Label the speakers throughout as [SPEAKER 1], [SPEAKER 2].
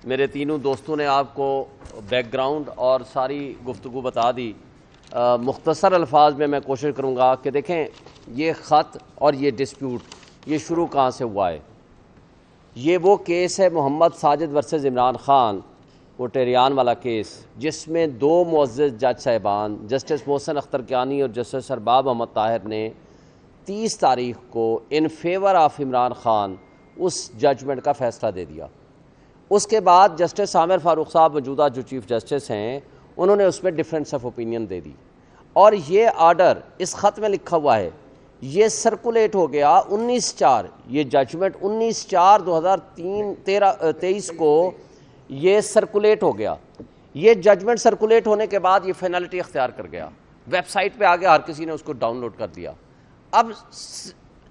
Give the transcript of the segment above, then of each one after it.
[SPEAKER 1] میرے تینوں دوستوں نے آپ کو بیک گراؤنڈ اور ساری گفتگو بتا دی۔ مختصر الفاظ میں کوشش کروں گا کہ دیکھیں یہ خط اور یہ ڈسپیوٹ یہ شروع کہاں سے ہوا ہے۔ یہ وہ کیس ہے محمد ساجد ورسز عمران خان، وہ ٹیریان والا کیس، جس میں دو معزز جج صاحبان جسٹس محسن اخترکیانی اور جسٹس ارباب محمد طاہر نے 30 تاریخ کو in favour of Imran Khan اس ججمنٹ کا فیصلہ دے دیا۔ اس کے بعد جسٹس عامر فاروق صاحب موجودہ جو چیف جسٹس ہیں انہوں نے اس میں ڈفرینس آف اوپینین دے دی، اور یہ آرڈر اس خط میں لکھا ہوا ہے، یہ سرکولیٹ ہو گیا 19/4، یہ ججمنٹ 19/4/2023 کو یہ سرکولیٹ ہو گیا۔ یہ ججمنٹ سرکولیٹ ہونے کے بعد یہ فینالٹی اختیار کر گیا، ویب سائٹ پہ آ گیا، ہر کسی نے اس کو ڈاؤن لوڈ کر دیا۔ اب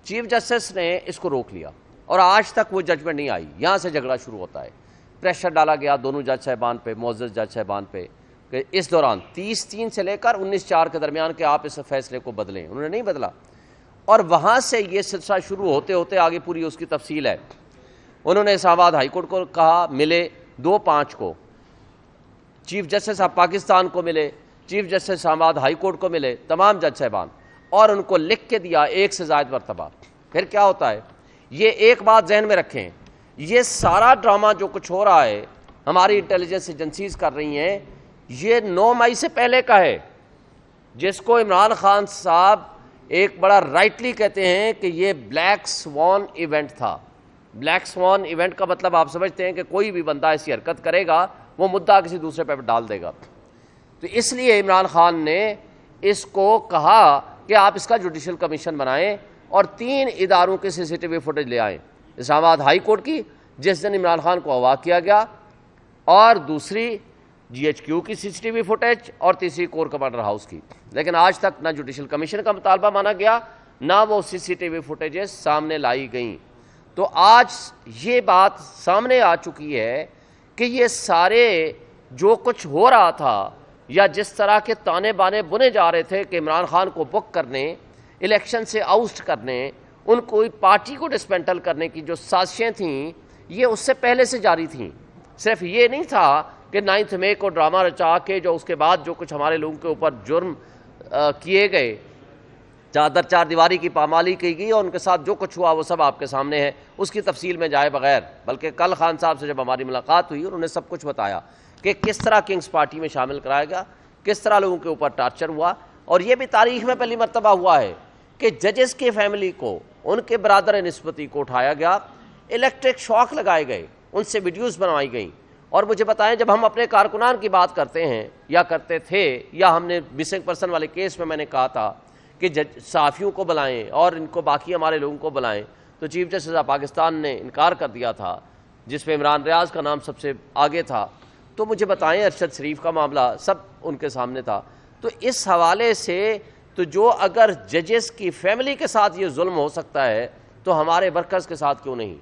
[SPEAKER 1] چیف جسٹس نے اس کو روک لیا اور آج تک وہ ججمنٹ نہیں آئی۔ یہاں سے جھگڑا شروع ہوتا ہے، پریشر ڈالا گیا دونوں جج صاحبان پہ، معزز جج صاحبان پہ، کہ اس دوران 30/3 سے لے کر 19/4 کے درمیان کہ آپ اس فیصلے کو بدلیں۔ انہوں نے نہیں بدلا، اور وہاں سے یہ سلسلہ شروع ہوتے ہوتے آگے پوری اس کی تفصیل ہے۔ انہوں نے اسلام آباد ہائی کورٹ کو کہا، ملے 2/5 کو، چیف جسٹس آف پاکستان کو ملے، چیف جسٹس اسلام آباد ہائی کورٹ کو ملے، تمام جج صاحبان، اور ان کو لکھ کے دیا 1 سے زائد مرتبہ۔ پھر کیا ہوتا ہے، یہ ایک بات ذہن میں رکھیں، یہ سارا ڈرامہ جو کچھ ہو رہا ہے ہماری انٹیلیجنس ایجنسیز کر رہی ہیں، یہ 9 مئی سے پہلے کا ہے، جس کو عمران خان صاحب ایک بڑا رائٹلی کہتے ہیں کہ یہ بلیک سوان ایونٹ تھا۔ بلیک سوان ایونٹ کا مطلب آپ سمجھتے ہیں کہ کوئی بھی بندہ ایسی حرکت کرے گا وہ مدعا کسی دوسرے پہ ڈال دے گا، تو اس لیے عمران خان نے اس کو کہا کہ آپ اس کا جوڈیشل کمیشن بنائیں اور 3 اداروں کے CCTV فوٹیج لے آئیں، اسلام آباد ہائی کورٹ کی جس دن عمران خان کو اغوا کیا گیا، اور دوسری GHQ کی CCTV فوٹیج، اور تیسری کور کمانڈر ہاؤس کی۔ لیکن آج تک نہ جوڈیشل کمیشن کا مطالبہ مانا گیا، نہ وہ CCTV فوٹیجز سامنے لائی گئیں۔ تو آج یہ بات سامنے آ چکی ہے کہ یہ سارے جو کچھ ہو رہا تھا، یا جس طرح کے تانے بانے بنے جا رہے تھے کہ عمران خان کو بک کرنے، الیکشن سے آؤسٹ کرنے، ان کو پارٹی کو ڈسمینٹل کرنے کی جو سازشیں تھیں، یہ اس سے پہلے سے جاری تھیں۔ صرف یہ نہیں تھا کہ 9 مئی کو ڈرامہ رچا کے جو اس کے بعد جو کچھ ہمارے لوگوں کے اوپر جرم کیے گئے، چار دیواری کی پامالی کی گئی، اور ان کے ساتھ جو کچھ ہوا وہ سب آپ کے سامنے ہے، اس کی تفصیل میں جائے بغیر، بلکہ کل خان صاحب سے جب ہماری ملاقات ہوئی انہوں نے سب کچھ بتایا کہ کس طرح کنگز پارٹی میں شامل کرایا گیا، کس طرح لوگوں کے اوپر ٹارچر ہوا، اور یہ بھی تاریخ میں پہلی مرتبہ ہوا ہے کہ ججز کی فیملی کو، ان کے برادر نسبتی کو اٹھایا گیا، الیکٹرک شاک لگائے گئے، ان سے ویڈیوز بنوائی گئیں۔ اور مجھے بتائیں، جب ہم اپنے کارکنان کی بات کرتے ہیں یا کرتے تھے، یا ہم نے مسنگ پرسن والے کیس میں نے کہا تھا کہ صحافیوں کو بلائیں اور ان کو باقی ہمارے لوگوں کو بلائیں، تو چیف جسٹس آف پاکستان نے انکار کر دیا تھا، جس میں عمران ریاض کا نام سب سے آگے تھا۔ تو مجھے بتائیں، ارشد شریف کا معاملہ سب ان کے سامنے تھا۔ تو اس حوالے سے تو جو اگر ججز کی فیملی کے ساتھ یہ ظلم ہو سکتا ہے تو ہمارے ورکرز کے ساتھ کیوں نہیں؟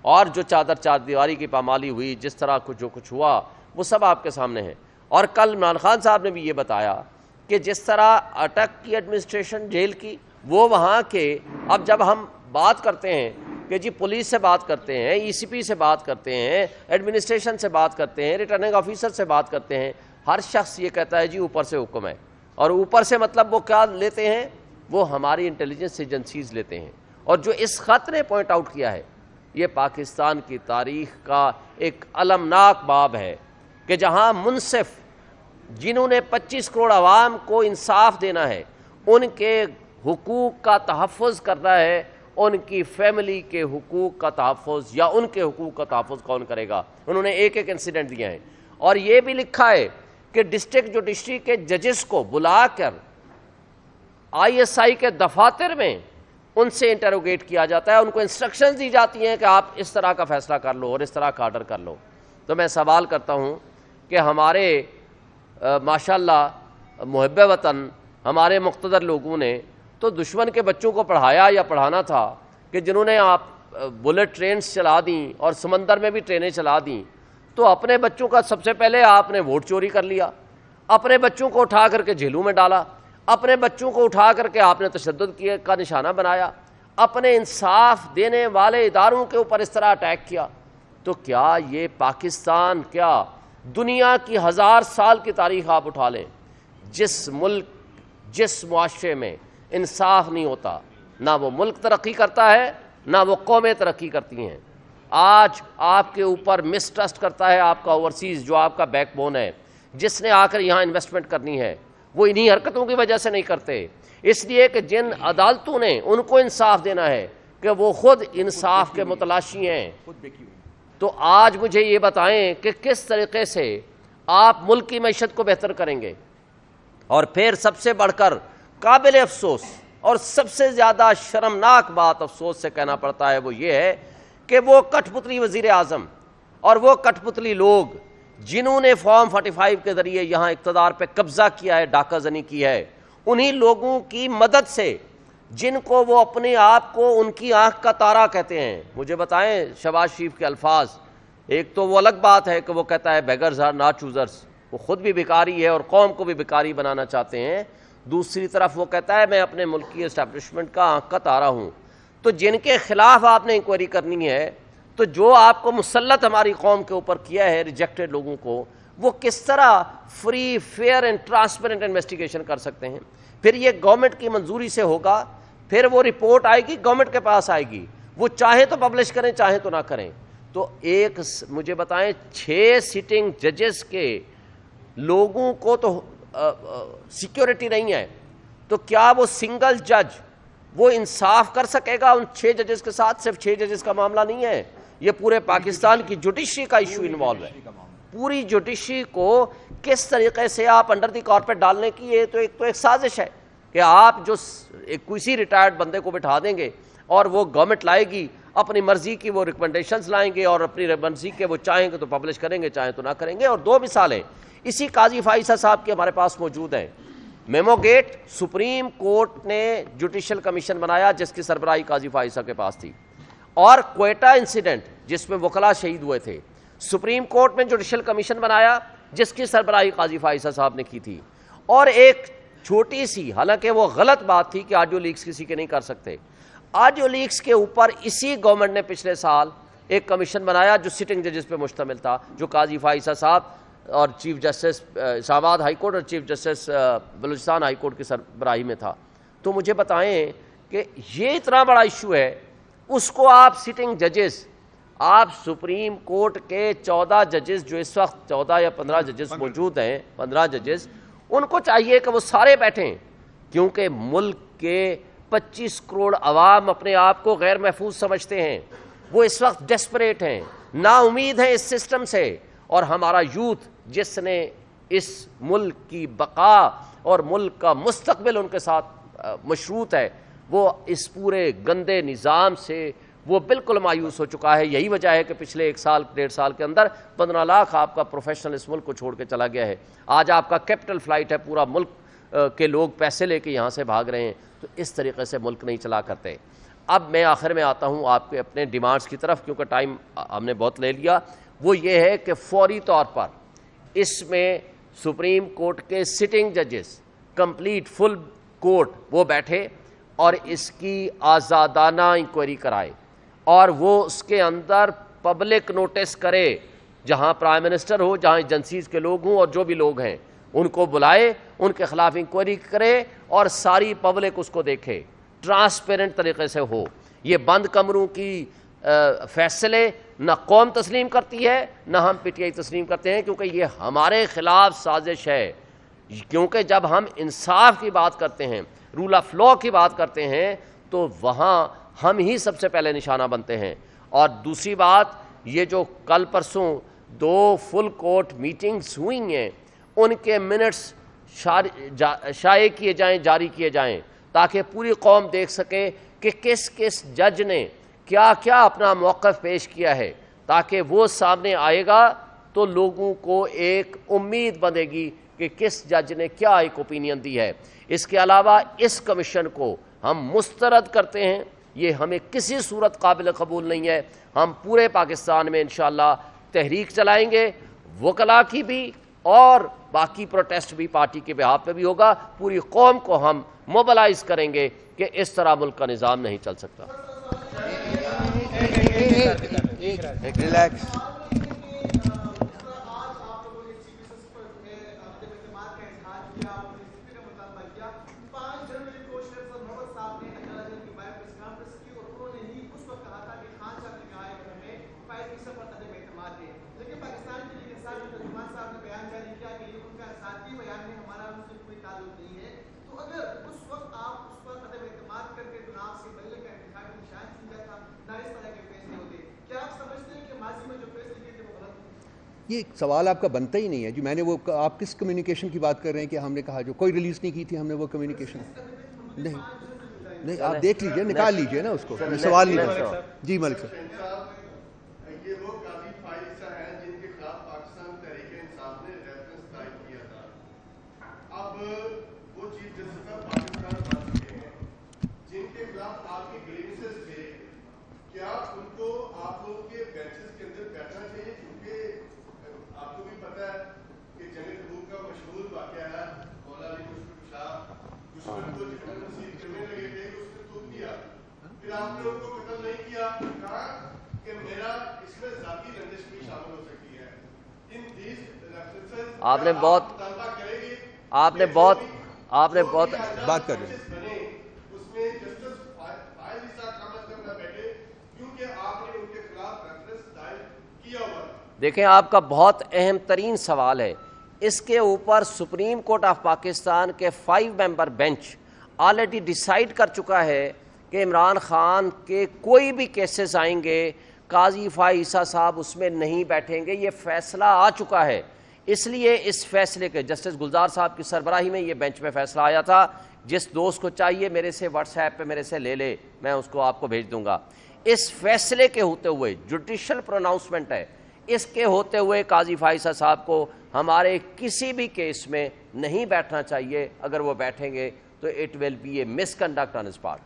[SPEAKER 1] اور جو چار دیواری کی پامالی ہوئی، جس طرح جو کچھ ہوا، وہ سب آپ کے سامنے ہے۔ اور کل عمران خان صاحب نے بھی یہ بتایا کہ جس طرح اٹک کی ایڈمنسٹریشن جیل کی، وہ وہاں کے، اب جب ہم بات کرتے ہیں کہ جی پولیس سے بات کرتے ہیں، ECP سے بات کرتے ہیں، ایڈمنسٹریشن سے بات کرتے ہیں، ریٹرننگ آفیسر سے بات کرتے ہیں، ہر شخص یہ کہتا ہے جی اوپر سے حکم ہے، اور اوپر سے مطلب وہ کیا لیتے ہیں، وہ ہماری انٹیلیجنس ایجنسیز لیتے ہیں۔ اور جو اس خط نے پوائنٹ آؤٹ کیا ہے، یہ پاکستان کی تاریخ کا ایک المناک باب ہے کہ جہاں منصف، جنہوں نے 25 کروڑ عوام کو انصاف دینا ہے، ان کے حقوق کا تحفظ کرنا ہے، ان کی فیملی کے حقوق کا تحفظ یا ان کے حقوق کا تحفظ کون کرے گا؟ انہوں نے ایک انسیڈنٹ دیا ہے، اور یہ بھی لکھا ہے کہ ڈسٹرکٹ جوڈیشری کے ججز کو بلا کر ISI کے دفاتر میں ان سے انٹروگیٹ کیا جاتا ہے، ان کو انسٹرکشنز دی جاتی ہیں کہ آپ اس طرح کا فیصلہ کر لو اور اس طرح کا آرڈر کر لو۔ تو میں سوال کرتا ہوں کہ ہمارے ماشاءاللہ محب وطن، ہمارے مقتدر لوگوں نے تو دشمن کے بچوں کو پڑھایا یا پڑھانا تھا کہ جنہوں نے آپ بلٹ ٹرینز چلا دیں اور سمندر میں بھی ٹرینیں چلا دیں، تو اپنے بچوں کا سب سے پہلے آپ نے ووٹ چوری کر لیا، اپنے بچوں کو اٹھا کر کے جیلوں میں ڈالا، اپنے بچوں کو اٹھا کر کے آپ نے تشدد کا نشانہ بنایا، اپنے انصاف دینے والے اداروں کے اوپر اس طرح اٹیک کیا۔ تو کیا یہ پاکستان، کیا دنیا کی 1000 سال کی تاریخ آپ اٹھا لیں، جس ملک جس معاشرے میں انصاف نہیں ہوتا، نہ وہ ملک ترقی کرتا ہے نہ وہ قومیں ترقی کرتی ہیں۔ آج آپ کے اوپر مسٹرسٹ کرتا ہے آپ کا اوورسیز، جو آپ کا بیک بون ہے، جس نے آ کر یہاں انویسٹمنٹ کرنی ہے، وہ انہی حرکتوں کی وجہ سے نہیں کرتے، اس لیے کہ جن عدالتوں نے ان کو انصاف دینا ہے کہ وہ خود انصاف کے متلاشی ہیں۔ تو آج مجھے یہ بتائیں کہ کس طریقے سے آپ ملک کی معیشت کو بہتر کریں گے۔ اور پھر سب سے بڑھ کر قابل افسوس اور سب سے زیادہ شرمناک بات افسوس سے کہنا پڑتا ہے، وہ یہ ہے کہ وہ کٹھ پتلی وزیر اعظم اور وہ کٹھ پتلی لوگ جنہوں نے فارم 45 کے ذریعے یہاں اقتدار پہ قبضہ کیا ہے، ڈاکہ زنی کی ہے، انہی لوگوں کی مدد سے جن کو وہ اپنے آپ کو ان کی آنکھ کا تارا کہتے ہیں۔ مجھے بتائیں شہباز شریف کے الفاظ، ایک تو وہ الگ بات ہے کہ وہ کہتا ہے بیگرز آر ناٹ چوزرز، وہ خود بھی بھکاری ہے اور قوم کو بھی بھکاری بنانا چاہتے ہیں، دوسری طرف وہ کہتا ہے میں اپنے ملک کی اسٹیبلشمنٹ کا آنکھ کا تارا ہوں۔ تو جن کے خلاف آپ نے انکوائری کرنی ہے، تو جو آپ کو مسلط ہماری قوم کے اوپر کیا ہے ریجیکٹڈ لوگوں کو، وہ کس طرح free fair and transparent investigation کر سکتے ہیں؟ پھر یہ گورنمنٹ کی منظوری سے ہوگا، پھر وہ رپورٹ آئے گی، گورنمنٹ کے پاس آئے گی، وہ چاہے تو پبلش کریں چاہے تو نہ کریں۔ تو ایک مجھے بتائیں 6 سٹنگ ججز کے لوگوں کو تو سیکیورٹی نہیں ہے، تو کیا وہ سنگل جج وہ انصاف کر سکے گا ان 6 ججز کے ساتھ؟ صرف 6 ججز کا معاملہ نہیں ہے، یہ پورے پاکستان کی جوڈیشری کا ایشو انوالو ہے۔ پوری جوڈیشری کو کس طریقے سے آپ انڈر دی کارپیٹ ڈالنے کی، یہ تو ایک سازش ہے کہ آپ جو کسی ریٹائرڈ بندے کو بٹھا دیں گے اور وہ گورنمنٹ لائے گی اپنی مرضی کی، وہ ریکمنڈیشنز لائیں گے اور اپنی مرضی کے وہ چاہیں گے تو پبلش کریں گے چاہیں تو نہ کریں گے۔ اور 2 مثالیں اسی قاضی فائزہ صاحب کی ہمارے پاس موجود ہیں۔ میمو گیٹ، سپریم کورٹ نے جوڈیشل کمیشن بنایا جس کی سربراہی قاضی فائزہ کے پاس تھی، اور کوئٹہ انسیڈنٹ جس میں وکلاء شہید ہوئے تھے، سپریم کورٹ میں جوڈیشل کمیشن بنایا جس کی سربراہی قاضی فائزہ صاحب نے کی تھی۔ اور ایک چھوٹی سی، حالانکہ وہ غلط بات تھی کہ آڈیو لیکس کسی کے نہیں کر سکتے، آڈیو لیکس کے اوپر اسی گورنمنٹ نے پچھلے سال ایک کمیشن بنایا جو سٹنگ ججز پہ مشتمل تھا، جو قاضی فائزہ صاحب اور چیف جسٹس اسلام آباد ہائی کورٹ اور chief justice Balochistan high court کی سربراہی میں تھا۔ تو مجھے بتائیں کہ یہ اتنا بڑا ایشو ہے، اس کو آپ سٹنگ ججز، آپ سپریم کورٹ کے 14 ججز جو اس وقت 14 یا 15 ججز موجود ہیں، 15 ججز، ان کو چاہیے کہ وہ سارے بیٹھیں، کیونکہ ملک کے 25 کروڑ عوام اپنے آپ کو غیر محفوظ سمجھتے ہیں، وہ اس وقت ڈیسپریٹ ہیں، نا امید ہیں اس سسٹم سے، اور ہمارا یوتھ جس نے اس ملک کی بقا اور ملک کا مستقبل ان کے ساتھ مشروط ہے، وہ اس پورے گندے نظام سے وہ بالکل مایوس ہو چکا ہے۔ یہی وجہ ہے کہ پچھلے 1 سال 1.5 سال کے اندر 15 لاکھ آپ کا پروفیشنل اس ملک کو چھوڑ کے چلا گیا ہے۔ آج آپ کا کیپٹل فلائٹ ہے، پورا ملک کے لوگ پیسے لے کے یہاں سے بھاگ رہے ہیں۔ تو اس طریقے سے ملک نہیں چلا کرتے۔ اب میں آخر میں آتا ہوں آپ کے اپنے ڈیمانڈز کی طرف، کیونکہ ٹائم ہم نے بہت لے لیا۔ وہ یہ ہے کہ فوری طور پر اس میں سپریم کورٹ کے سٹنگ ججز، کمپلیٹ فل کورٹ، وہ بیٹھے اور اس کی آزادانہ انکوائری کرائے، اور وہ اس کے اندر پبلک نوٹس کرے، جہاں پرائم منسٹر ہو، جہاں ایجنسیز کے لوگ ہوں اور جو بھی لوگ ہیں ان کو بلائے، ان کے خلاف انکوائری کرے اور ساری پبلک اس کو دیکھے، ٹرانسپیرنٹ طریقے سے ہو۔ یہ بند کمروں کی فیصلے نہ قوم تسلیم کرتی ہے نہ ہم پی ٹی آئی تسلیم کرتے ہیں، کیونکہ یہ ہمارے خلاف سازش ہے۔ کیونکہ جب ہم انصاف کی بات کرتے ہیں، رول آف لا کی بات کرتے ہیں، تو وہاں ہم ہی سب سے پہلے نشانہ بنتے ہیں۔ اور دوسری بات، یہ جو کل پرسوں 2 فل کورٹ میٹنگز ہوئی ہیں، ان کے منٹس شائع کیے جائیں، جاری کیے جائیں، تاکہ پوری قوم دیکھ سکے کہ کس کس جج نے کیا کیا اپنا موقف پیش کیا ہے، تاکہ وہ سامنے آئے گا تو لوگوں کو ایک امید بنے گی کہ کس جج نے کیا ایک اوپینین دی ہے۔ اس کے علاوہ اس کمیشن کو ہم مسترد کرتے ہیں، یہ ہمیں کسی صورت قابل قبول نہیں ہے۔ ہم پورے پاکستان میں انشاءاللہ تحریک چلائیں گے، وکلاء کی بھی اور باقی پروٹیسٹ بھی پارٹی کے بہاف پہ بھی ہوگا۔ پوری قوم کو ہم موبلائز کریں گے کہ اس طرح ملک کا نظام نہیں چل سکتا۔
[SPEAKER 2] ریلیکس. یہ سوال آپ کا بنتا ہی نہیں ہے جی. میں نے وہ آپ کس کمیونیکیشن کی بات کر رہے ہیں کہ ہم نے کہا جو کوئی ریلیز نہیں کی تھی ہم نے وہ کمیونیکیشن نہیں آپ دیکھ لیجئے نکال لیجئے نا اس کو. میں سوال نہیں کر سکتا. جی ملک صاحب.
[SPEAKER 3] یہ وہ قاضی فائز ہیں جن کے خلاف پاکستان تحریک انصاف نے ریفرنس دائر کیا تھا. اب وہ چیف جسٹس آف پاکستان بن چکے ہیں جن کے خلاف آپ کے گریوینسز تھے. کیا ان کو آپ لوگوں کے بینچز کے اندر بیٹھنا چاہیے؟ کیونکہ آپ کو بھی پتا ہے کہ جنگ تبوک کا مشہور واقعہ ہے. مولا علی مشفق شاہ دشمن کو جتنا نصیب کرنے لگے تھے کہ اس نے توپ دیا. پھر آپ نے ان کو قتل نہیں کیا. کہا کہ میرا اس میں ذاتی رنجش بھی شامل ہو سکتی ہے. ان دیز ریفرنسز
[SPEAKER 1] آپ نے بہت
[SPEAKER 2] بات کر رہے ہیں.
[SPEAKER 3] اس میں جسٹس فائز عیسیٰ کامت کرنا بیٹھے کیونکہ آپ نے ان کے خلاف ریفرنس دائر کیا ہوا.
[SPEAKER 1] دیکھیں آپ کا بہت اہم ترین سوال ہے. اس کے اوپر سپریم کورٹ آف پاکستان کے 5 ممبر بینچ آلریڈی ڈیسائیڈ کر چکا ہے کہ عمران خان کے کوئی بھی کیسز آئیں گے قاضی فائز عیسیٰ صاحب اس میں نہیں بیٹھیں گے. یہ فیصلہ آ چکا ہے. اس لیے اس فیصلے کے جسٹس گلزار صاحب کی سربراہی میں یہ بینچ میں فیصلہ آیا تھا. جس دوست کو چاہیے میرے سے واٹس ایپ پہ میرے سے لے لے, میں اس کو آپ کو بھیج دوں گا. اس فیصلے کے ہوتے ہوئے جوڈیشل پروناؤنسمنٹ ہے, اس کے ہوتے ہوئے قاضی فائز عیسیٰ صاحب کو ہمارے کسی بھی کیس میں نہیں بیٹھنا چاہیے. اگر وہ بیٹھیں گے تو it will be a misconduct on his part.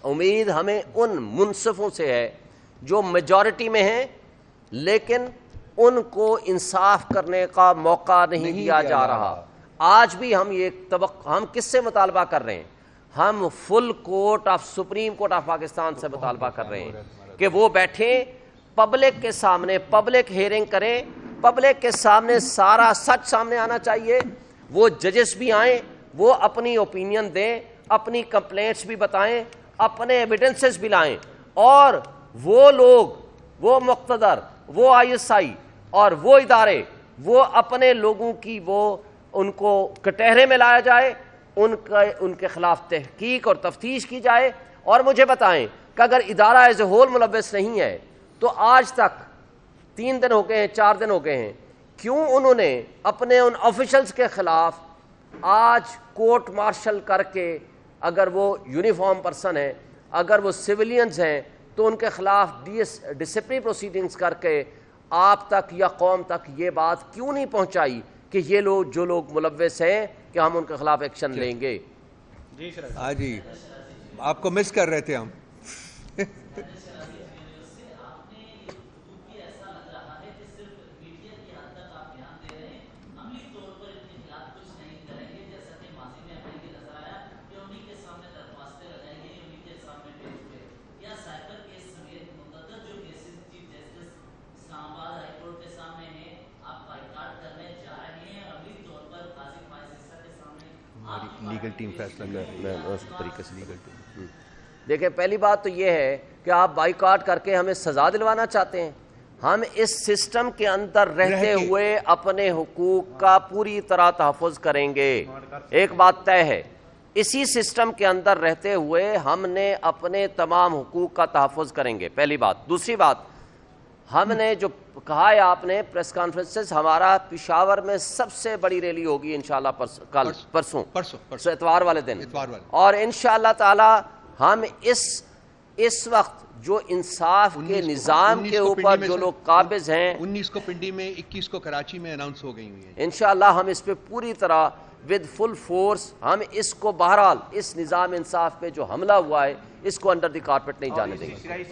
[SPEAKER 1] امید ہمیں ان منصفوں سے ہے جو میجورٹی میں ہیں لیکن ان کو انصاف کرنے کا موقع نہیں دیا جا رہا. آج بھی ہم یہ ہم کس سے مطالبہ کر رہے ہیں؟ ہم full court of supreme court of Pakistan سے مطالبہ کر رہے ہیں کہ وہ بیٹھیں, پبلک کے سامنے پبلک ہیئرنگ کریں, پبلک کے سامنے سارا سچ سامنے آنا چاہیے. وہ ججز بھی آئیں, وہ اپنی اوپینین دیں, اپنی کمپلینٹس بھی بتائیں, اپنے ایویڈنسز بھی لائیں, اور وہ لوگ, وہ مقتدر, وہ ISI اور وہ ادارے, وہ اپنے لوگوں کی وہ ان کو کٹہرے میں لایا جائے, ان کے خلاف تحقیق اور تفتیش کی جائے. اور مجھے بتائیں کہ اگر ادارہ ایز اے ہول ملوث نہیں ہے تو آج تک 3 دن ہو گئے ہیں, 4 دن ہو گئے ہیں, کیوں انہوں نے اپنے ان آفیشلز کے خلاف آج کورٹ مارشل کر کے, اگر وہ یونیفارم پرسن ہیں, اگر وہ سویلینز ہیں, تو ان کے خلاف ڈسپلنری پروسیڈنگز کر کے آپ تک یا قوم تک یہ بات کیوں نہیں پہنچائی کہ یہ لوگ جو لوگ ملوث ہیں کہ ہم ان کے خلاف ایکشن لیں گے.
[SPEAKER 2] جی آپ کو مس کر رہے تھے ہم. لیگل ٹیم فیصلہ
[SPEAKER 1] میں اس طریقے سے لیگل ٹیم. دیکھیں پہلی بات تو یہ ہے کہ آپ بائیکاٹ کر کے ہمیں سزا دلوانا چاہتے ہیں. ہم اس سسٹم کے اندر رہتے ہوئے اپنے حقوق کا پوری طرح تحفظ کریں گے. ایک بات طے ہے, اسی سسٹم کے اندر رہتے ہوئے ہم نے اپنے تمام حقوق کا تحفظ کریں گے, پہلی بات. دوسری بات, ہم نے جو کہا ہے آپ نے پریس کانفرنسز, ہمارا پشاور میں سب سے بڑی ریلی ہوگی انشاءاللہ پرسوں اتوار والے دن, اور انشاءاللہ تعالی ہم اس وقت جو انصاف کے نظام کے اوپر جو لوگ قابض ہیں,
[SPEAKER 2] 19 کو پنڈی میں, 21 کو کراچی میں اناؤنس ہو گئی ہوئی ہیں,
[SPEAKER 1] انشاءاللہ ہم اس پہ پوری طرح ود فل فورس ہم اس کو بہرحال اس نظام انصاف پہ جو حملہ ہوا ہے اس کو انڈر دی کارپیٹ نہیں جانے دیں گے.